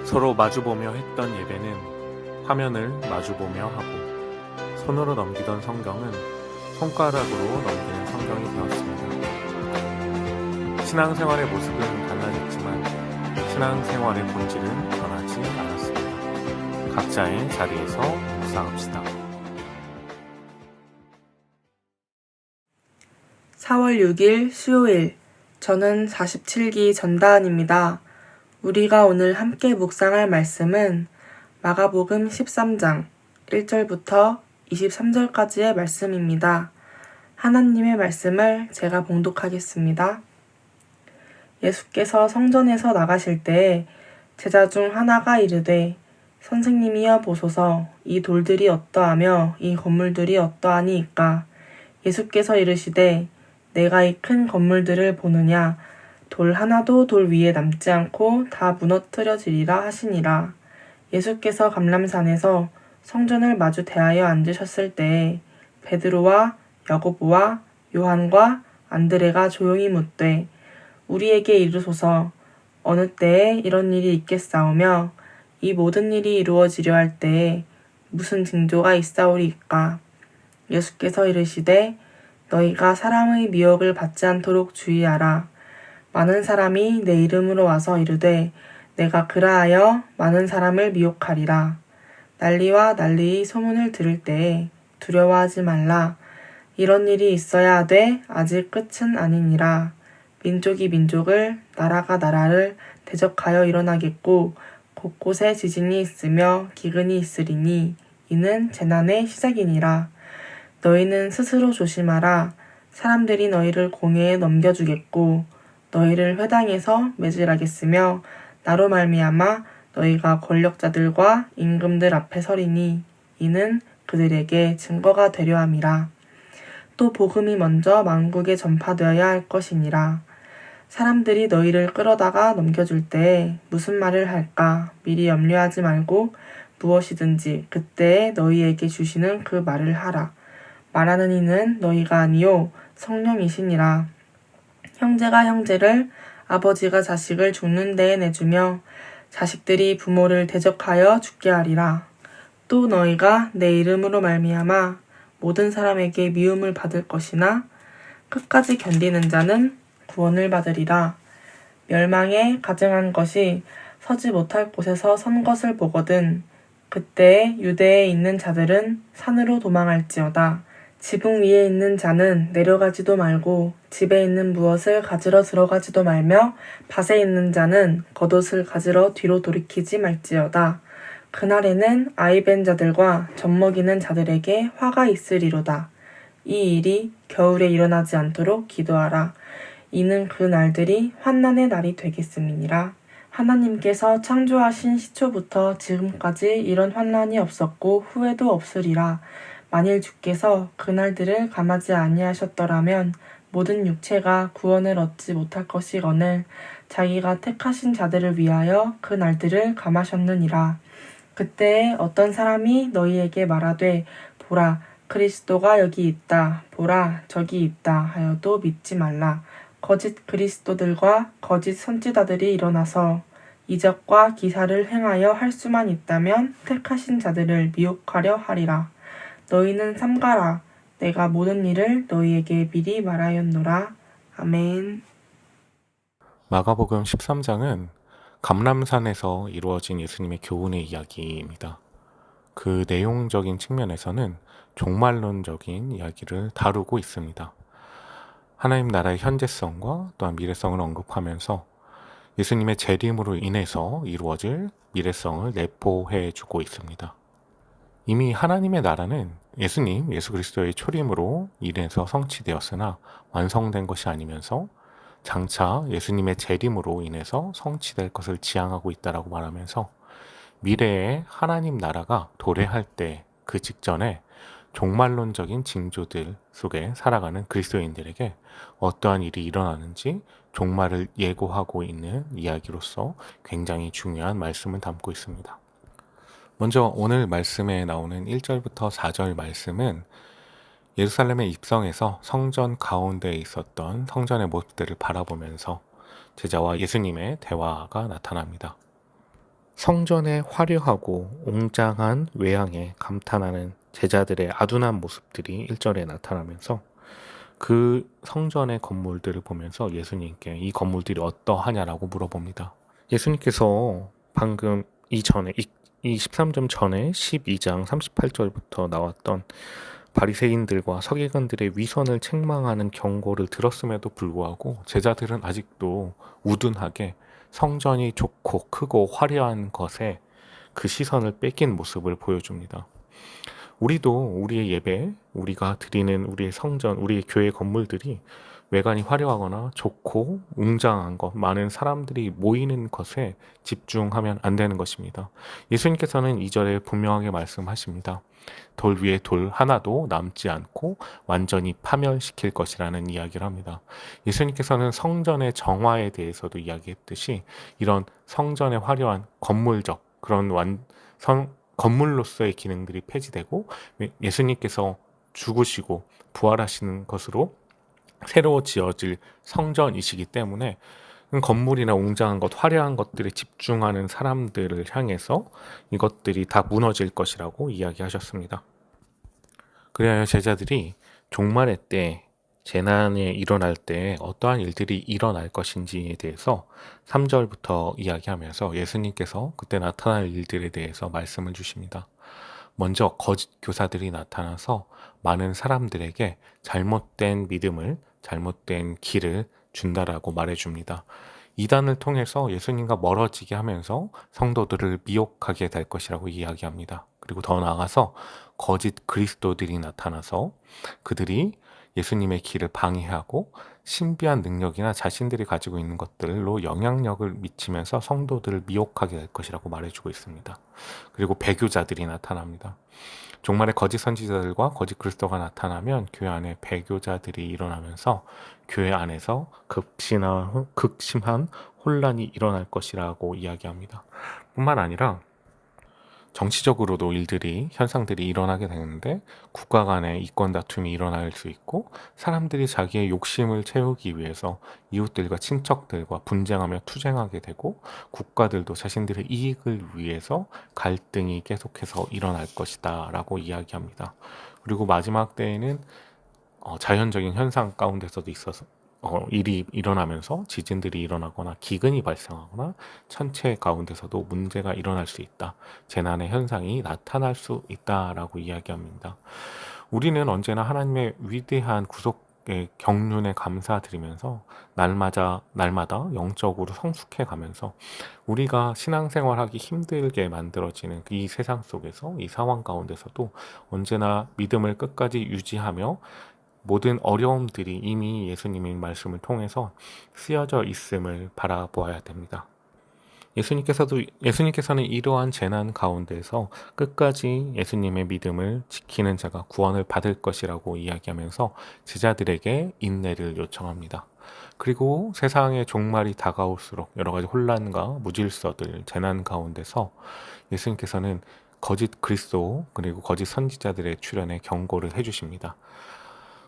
서로 마주보며 했던 예배는 화면을 마주보며 하고 손으로 넘기던 성경은 손가락으로 넘기는 성경이 되었습니다. 신앙생활의 모습은 달라졌지만 신앙생활의 본질은 변하지 않았습니다. 각자의 자리에서 묵상합시다. 4월 6일 수요일, 저는 47기 전다은입니다. 우리가 오늘 함께 묵상할 말씀은 마가복음 13장 1절부터 23절까지의 말씀입니다. 하나님의 말씀을 제가 봉독하겠습니다. 예수께서 성전에서 나가실 때에 제자 중 하나가 이르되 선생님이여 보소서, 이 돌들이 어떠하며 이 건물들이 어떠하니이까. 예수께서 이르시되 내가 이 큰 건물들을 보느냐. 돌 하나도 돌 위에 남지 않고 다 무너뜨려지리라 하시니라. 예수께서 감람산에서 성전을 마주 대하여 앉으셨을 때에 베드로와 야고보와 요한과 안드레가 조용히 묻되 우리에게 이르소서, 어느 때에 이런 일이 있겠사오며 이 모든 일이 이루어지려 할 때에 무슨 징조가 있사오리이까. 예수께서 이르시되 너희가 사람의 미혹을 받지 않도록 주의하라. 많은 사람이 내 이름으로 와서 이르되 내가 그라하여 많은 사람을 미혹하리라. 난리와 난리의 소문을 들을 때에 두려워하지 말라. 이런 일이 있어야 하되 아직 끝은 아니니라. 민족이 민족을, 나라가 나라를 대적하여 일어나겠고 곳곳에 지진이 있으며 기근이 있으리니 이는 재난의 시작이니라. 너희는 스스로 조심하라. 사람들이 너희를 공회에 넘겨주겠고 너희를 회당에서 매질하겠으며 나로 말미암아 너희가 권력자들과 임금들 앞에 서리니 이는 그들에게 증거가 되려 함이라. 또 복음이 먼저 만국에 전파되어야 할 것이니라. 사람들이 너희를 끌어다가 넘겨줄 때에 무슨 말을 할까 미리 염려하지 말고 무엇이든지 그때에 너희에게 주시는 그 말을 하라. 말하는 이는 너희가 아니요 성령이시니라. 형제가 형제를, 아버지가 자식을 죽는 데에 내주며 자식들이 부모를 대적하여 죽게 하리라. 또 너희가 내 이름으로 말미암아 모든 사람에게 미움을 받을 것이나 끝까지 견디는 자는 구원을 받으리라. 멸망에 가증한 것이 서지 못할 곳에서 선 것을 보거든 그때에 유대에 있는 자들은 산으로 도망할지어다. 지붕 위에 있는 자는 내려가지도 말고 집에 있는 무엇을 가지러 들어가지도 말며 밭에 있는 자는 겉옷을 가지러 뒤로 돌이키지 말지어다. 그날에는 아이 벤 자들과 젖먹이는 자들에게 화가 있으리로다. 이 일이 겨울에 일어나지 않도록 기도하라. 이는 그 날들이 환난의 날이 되겠음이니라. 하나님께서 창조하신 시초부터 지금까지 이런 환난이 없었고 후에도 없으리라. 만일 주께서 그날들을 감하지 아니하셨더라면 모든 육체가 구원을 얻지 못할 것이거늘 자기가 택하신 자들을 위하여 그 날들을 감하셨느니라. 그때에 어떤 사람이 너희에게 말하되 보라 그리스도가 여기 있다, 보라 저기 있다 하여도 믿지 말라. 거짓 그리스도들과 거짓 선지자들이 일어나서 이적과 기사를 행하여 할 수만 있다면 택하신 자들을 미혹하려 하리라. 너희는 삼가라. 내가 모든 일을 너희에게 미리 말하였노라. 아멘. 마가복음 13장은 감람산에서 이루어진 예수님의 교훈의 이야기입니다. 그 내용적인 측면에서는 종말론적인 이야기를 다루고 있습니다. 하나님 나라의 현재성과 또한 미래성을 언급하면서 예수님의 재림으로 인해서 이루어질 미래성을 내포해 주고 있습니다. 이미 하나님의 나라는 예수 그리스도의 초림으로 인해서 성취되었으나 완성된 것이 아니면서 장차 예수님의 재림으로 인해서 성취될 것을 지향하고 있다라고 말하면서 미래의 하나님 나라가 도래할 때 그 직전에 종말론적인 징조들 속에 살아가는 그리스도인들에게 어떠한 일이 일어나는지 종말을 예고하고 있는 이야기로서 굉장히 중요한 말씀을 담고 있습니다. 먼저 오늘 말씀에 나오는 1절부터 4절 말씀은 예루살렘에 입성해서 성전 가운데에 있었던 성전의 모습들을 바라보면서 제자와 예수님의 대화가 나타납니다. 성전의 화려하고 웅장한 외양에 감탄하는 제자들의 아둔한 모습들이 1절에 나타나면서 그 성전의 건물들을 보면서 예수님께 이 건물들이 어떠하냐라고 물어봅니다. 예수님께서 방금 이전에 이 13점 전에 12장 38절부터 나왔던 바리새인들과 서기관들의 위선을 책망하는 경고를 들었음에도 불구하고 제자들은 아직도 우둔하게 성전이 좋고 크고 화려한 것에 그 시선을 뺏긴 모습을 보여줍니다. 우리도 우리의 예배, 우리가 드리는 우리의 성전, 우리의 교회 건물들이 외관이 화려하거나 좋고 웅장한 것, 많은 사람들이 모이는 것에 집중하면 안 되는 것입니다. 예수님께서는 2절에 분명하게 말씀하십니다. 돌 위에 돌 하나도 남지 않고 완전히 파멸시킬 것이라는 이야기를 합니다. 예수님께서는 성전의 정화에 대해서도 이야기했듯이 이런 성전의 화려한 건물적 그런 건물로서의 기능들이 폐지되고 예수님께서 죽으시고 부활하시는 것으로 새로 지어질 성전이시기 때문에 건물이나 웅장한 것, 화려한 것들에 집중하는 사람들을 향해서 이것들이 다 무너질 것이라고 이야기하셨습니다. 그래야 제자들이 종말의 때 재난이 일어날 때 어떠한 일들이 일어날 것인지에 대해서 3절부터 이야기하면서 예수님께서 그때 나타날 일들에 대해서 말씀을 주십니다. 먼저 거짓 교사들이 나타나서 많은 사람들에게 잘못된 믿음을, 잘못된 길을 준다라고 말해줍니다. 이단을 통해서 예수님과 멀어지게 하면서 성도들을 미혹하게 될 것이라고 이야기합니다. 그리고 더 나아가서 거짓 그리스도들이 나타나서 그들이 예수님의 길을 방해하고 신비한 능력이나 자신들이 가지고 있는 것들로 영향력을 미치면서 성도들을 미혹하게 될 것이라고 말해주고 있습니다. 그리고 배교자들이 나타납니다. 종말에 거짓 선지자들과 거짓 그리스도가 나타나면 교회 안에 배교자들이 일어나면서 교회 안에서 극심한 혼란이 일어날 것이라고 이야기합니다. 뿐만 아니라 정치적으로도 현상들이 일어나게 되는데 국가 간의 이권 다툼이 일어날 수 있고 사람들이 자기의 욕심을 채우기 위해서 이웃들과 친척들과 분쟁하며 투쟁하게 되고 국가들도 자신들의 이익을 위해서 갈등이 계속해서 일어날 것이다 라고 이야기합니다. 그리고 마지막 때에는 자연적인 현상 가운데서도 있어서 일이 일어나면서 지진들이 일어나거나 기근이 발생하거나 천체 가운데서도 문제가 일어날 수 있다. 재난의 현상이 나타날 수 있다라고 이야기합니다. 우리는 언제나 하나님의 위대한 구속의 경륜에 감사드리면서 날마다 영적으로 성숙해 가면서 우리가 신앙생활하기 힘들게 만들어지는 이 세상 속에서 이 상황 가운데서도 언제나 믿음을 끝까지 유지하며 모든 어려움들이 이미 예수님의 말씀을 통해서 쓰여져 있음을 바라보아야 됩니다. 예수님께서는 이러한 재난 가운데서 끝까지 예수님의 믿음을 지키는 자가 구원을 받을 것이라고 이야기하면서 제자들에게 인내를 요청합니다. 그리고 세상의 종말이 다가올수록 여러 가지 혼란과 무질서들, 재난 가운데서 예수님께서는 거짓 그리스도 그리고 거짓 선지자들의 출현에 경고를 해주십니다.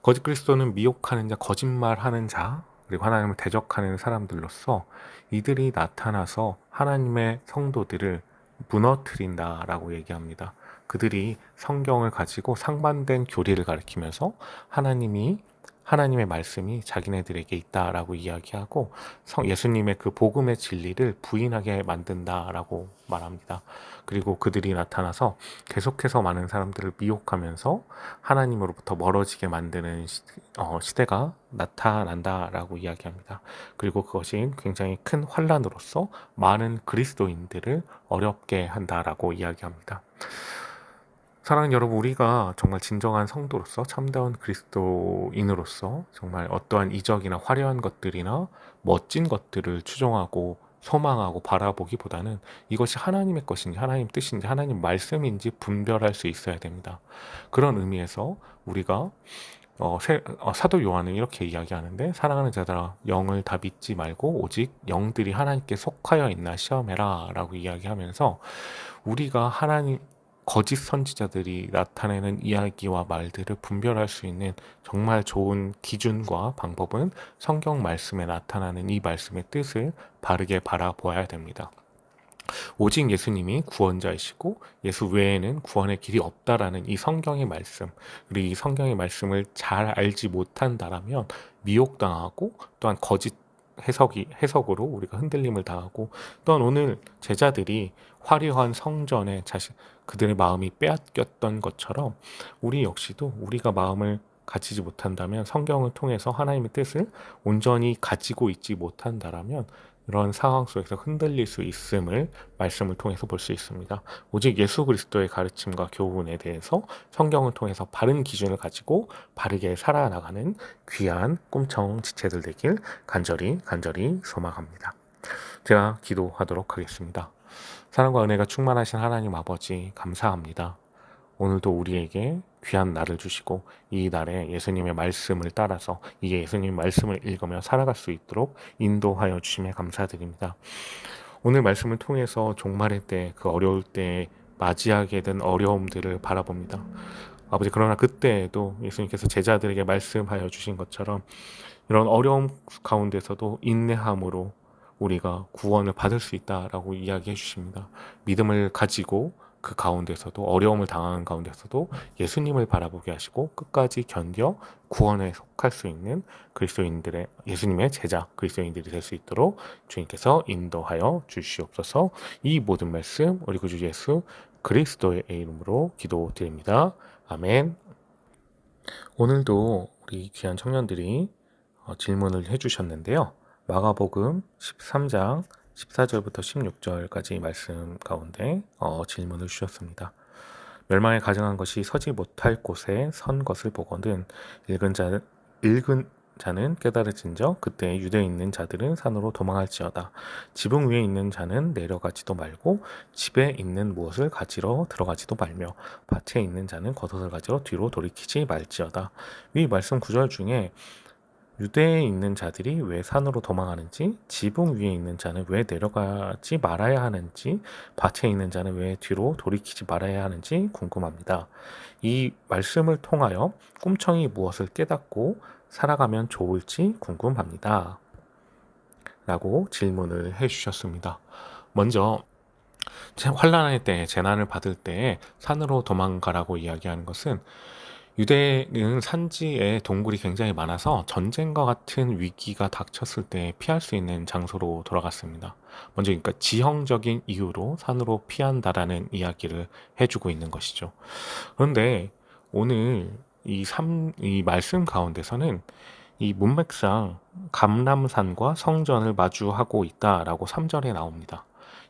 거짓 그리스도는 미혹하는 자, 거짓말하는 자, 그리고 하나님을 대적하는 사람들로서 이들이 나타나서 하나님의 성도들을 무너뜨린다라고 얘기합니다. 그들이 성경을 가지고 상반된 교리를 가리키면서 하나님의 말씀이 자기네들에게 있다라고 이야기하고 예수님의 그 복음의 진리를 부인하게 만든다라고 말합니다. 그리고 그들이 나타나서 계속해서 많은 사람들을 미혹하면서 하나님으로부터 멀어지게 만드는 시대가 나타난다라고 이야기합니다. 그리고 그것이 굉장히 큰 환란으로서 많은 그리스도인들을 어렵게 한다라고 이야기합니다. 사랑하는 여러분, 우리가 정말 진정한 성도로서 참다운 그리스도인으로서 정말 어떠한 이적이나 화려한 것들이나 멋진 것들을 추종하고 소망하고 바라보기보다는 이것이 하나님의 것인지 하나님 뜻인지 하나님 말씀인지 분별할 수 있어야 됩니다. 그런 의미에서 우리가 사도 요한은 이렇게 이야기하는데, 사랑하는 자들아 영을 다 믿지 말고 오직 영들이 하나님께 속하여 있나 시험해라 라고 이야기하면서 우리가 거짓 선지자들이 나타내는 이야기와 말들을 분별할 수 있는 정말 좋은 기준과 방법은 성경 말씀에 나타나는 이 말씀의 뜻을 바르게 바라보아야 됩니다. 오직 예수님이 구원자이시고 예수 외에는 구원의 길이 없다라는 이 성경의 말씀, 그리고 이 성경의 말씀을 잘 알지 못한다라면 미혹당하고 또한 거짓 해석으로 우리가 흔들림을 당하고, 또한 오늘 제자들이 화려한 성전에 그들의 마음이 빼앗겼던 것처럼 우리 역시도 우리가 마음을 가지지 못한다면, 성경을 통해서 하나님의 뜻을 온전히 가지고 있지 못한다라면 이런 상황 속에서 흔들릴 수 있음을 말씀을 통해서 볼 수 있습니다. 오직 예수 그리스도의 가르침과 교훈에 대해서 성경을 통해서 바른 기준을 가지고 바르게 살아나가는 귀한 꿈청 지체들 되길 간절히 소망합니다. 제가 기도하도록 하겠습니다. 사랑과 은혜가 충만하신 하나님 아버지, 감사합니다. 오늘도 우리에게 귀한 날을 주시고 이 날에 예수님의 말씀을 따라서 이 예수님의 말씀을 읽으며 살아갈 수 있도록 인도하여 주심에 감사드립니다. 오늘 말씀을 통해서 종말의 때, 그 어려울 때 맞이하게 된 어려움들을 바라봅니다. 아버지, 그러나 그때에도 예수님께서 제자들에게 말씀하여 주신 것처럼 이런 어려움 가운데서도 인내함으로 우리가 구원을 받을 수 있다라고 이야기해 주십니다. 믿음을 가지고 그 가운데서도, 어려움을 당하는 가운데서도 예수님을 바라보게 하시고 끝까지 견뎌 구원에 속할 수 있는 그리스도인들의, 예수님의 제자 그리스도인들이 될 수 있도록 주님께서 인도하여 주시옵소서. 이 모든 말씀 우리 구주 예수 그리스도의 이름으로 기도드립니다. 아멘. 오늘도 우리 귀한 청년들이 질문을 해주셨는데요. 마가복음 13장 14절부터 16절까지 말씀 가운데 질문을 주셨습니다. 멸망에 가증한 것이 서지 못할 곳에 선 것을 보거든 읽은 자는 깨달을진저 그때 유대에 있는 자들은 산으로 도망할지어다. 지붕 위에 있는 자는 내려가지도 말고 집에 있는 무엇을 가지러 들어가지도 말며 밭에 있는 자는 겉옷을 가지러 뒤로 돌이키지 말지어다. 위 말씀 구절 중에 유대에 있는 자들이 왜 산으로 도망하는지, 지붕 위에 있는 자는 왜 내려가지 말아야 하는지, 밭에 있는 자는 왜 뒤로 돌이키지 말아야 하는지 궁금합니다. 이 말씀을 통하여 꿈청이 무엇을 깨닫고 살아가면 좋을지 궁금합니다. 라고 질문을 해주셨습니다. 먼저 환난의 때, 재난을 받을 때 산으로 도망가라고 이야기하는 것은, 유대는 산지에 동굴이 굉장히 많아서 전쟁과 같은 위기가 닥쳤을 때 피할 수 있는 장소로 돌아갔습니다. 먼저 그러니까 지형적인 이유로 산으로 피한다라는 이야기를 해주고 있는 것이죠. 그런데 오늘 이 말씀 가운데서는 이 문맥상 감람산과 성전을 마주하고 있다라고 3절에 나옵니다.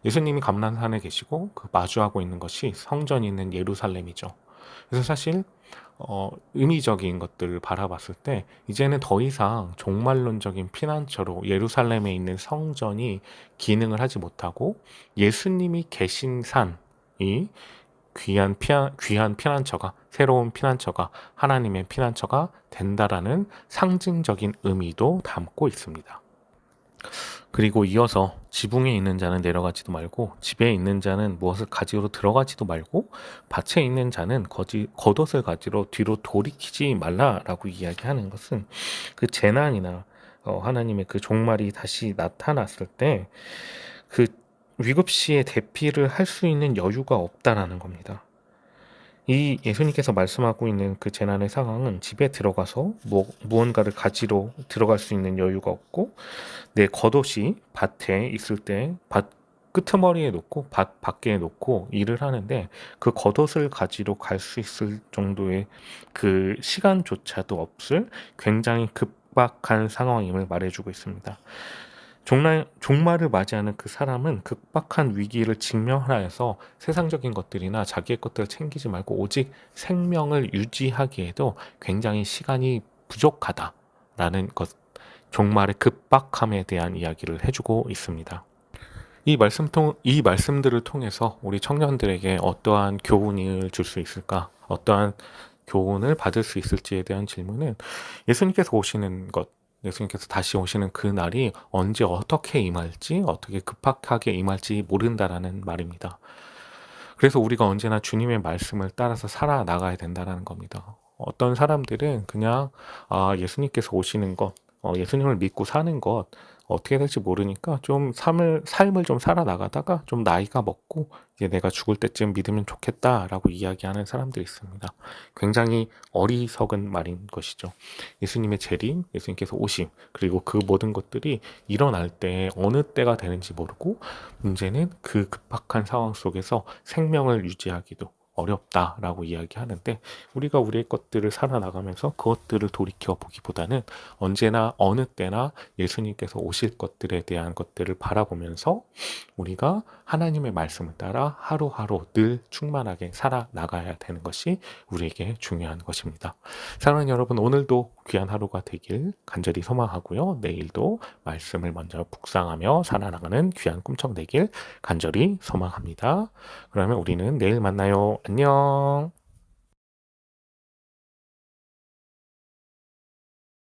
예수님이 감람산에 계시고 그 마주하고 있는 것이 성전이 있는 예루살렘이죠. 그래서 사실 의미적인 것들을 바라봤을 때 이제는 더 이상 종말론적인 피난처로 예루살렘에 있는 성전이 기능을 하지 못하고 예수님이 계신 산이 귀한 피난처가, 새로운 피난처가, 하나님의 피난처가 된다라는 상징적인 의미도 담고 있습니다. 그리고 이어서 지붕에 있는 자는 내려가지도 말고 집에 있는 자는 무엇을 가지러 들어가지도 말고 밭에 있는 자는 겉옷을 가지러 뒤로 돌이키지 말라라고 이야기하는 것은 그 재난이나 하나님의 그 종말이 다시 나타났을 때 그 위급시에 대피를 할 수 있는 여유가 없다라는 겁니다. 이 예수님께서 말씀하고 있는 그 재난의 상황은 집에 들어가서 무언가를 가지러 들어갈 수 있는 여유가 없고, 내 겉옷이 밭에 있을 때 밭 끄트머리에 놓고 밭 밖에 놓고 일을 하는데 그 겉옷을 가지러 갈 수 있을 정도의 그 시간조차도 없을 굉장히 급박한 상황임을 말해주고 있습니다. 종말을 맞이하는 그 사람은 급박한 위기를 직면하여서 세상적인 것들이나 자기의 것들을 챙기지 말고 오직 생명을 유지하기에도 굉장히 시간이 부족하다라는 것, 종말의 급박함에 대한 이야기를 해주고 있습니다. 이 말씀들을 통해서 우리 청년들에게 어떠한 교훈을 줄 수 있을까? 어떠한 교훈을 받을 수 있을지에 대한 질문은, 예수님께서 다시 오시는 그 날이 언제 어떻게 임할지, 어떻게 급박하게 임할지 모른다라는 말입니다. 그래서 우리가 언제나 주님의 말씀을 따라서 살아나가야 된다는 겁니다. 어떤 사람들은 그냥 예수님께서 오시는 것, 예수님을 믿고 사는 것, 어떻게 될지 모르니까 좀 삶을 좀 살아나가다가 좀 나이가 먹고 이제 내가 죽을 때쯤 믿으면 좋겠다라고 이야기하는 사람들이 있습니다. 굉장히 어리석은 말인 것이죠. 예수님의 재림, 예수님께서 오심, 그리고 그 모든 것들이 일어날 때 어느 때가 되는지 모르고 문제는 그 급박한 상황 속에서 생명을 유지하기도 어렵다라고 이야기하는데 우리가 우리의 것들을 살아나가면서 그것들을 돌이켜 보기보다는 언제나 어느 때나 예수님께서 오실 것들에 대한 것들을 바라보면서 우리가 하나님의 말씀을 따라 하루하루 늘 충만하게 살아나가야 되는 것이 우리에게 중요한 것입니다. 사랑하는 여러분, 오늘도 귀한 하루가 되길 간절히 소망하고요. 내일도 말씀을 먼저 묵상하며 살아나가는 귀한 꿈청 되길 간절히 소망합니다. 그러면 우리는 내일 만나요. 안녕.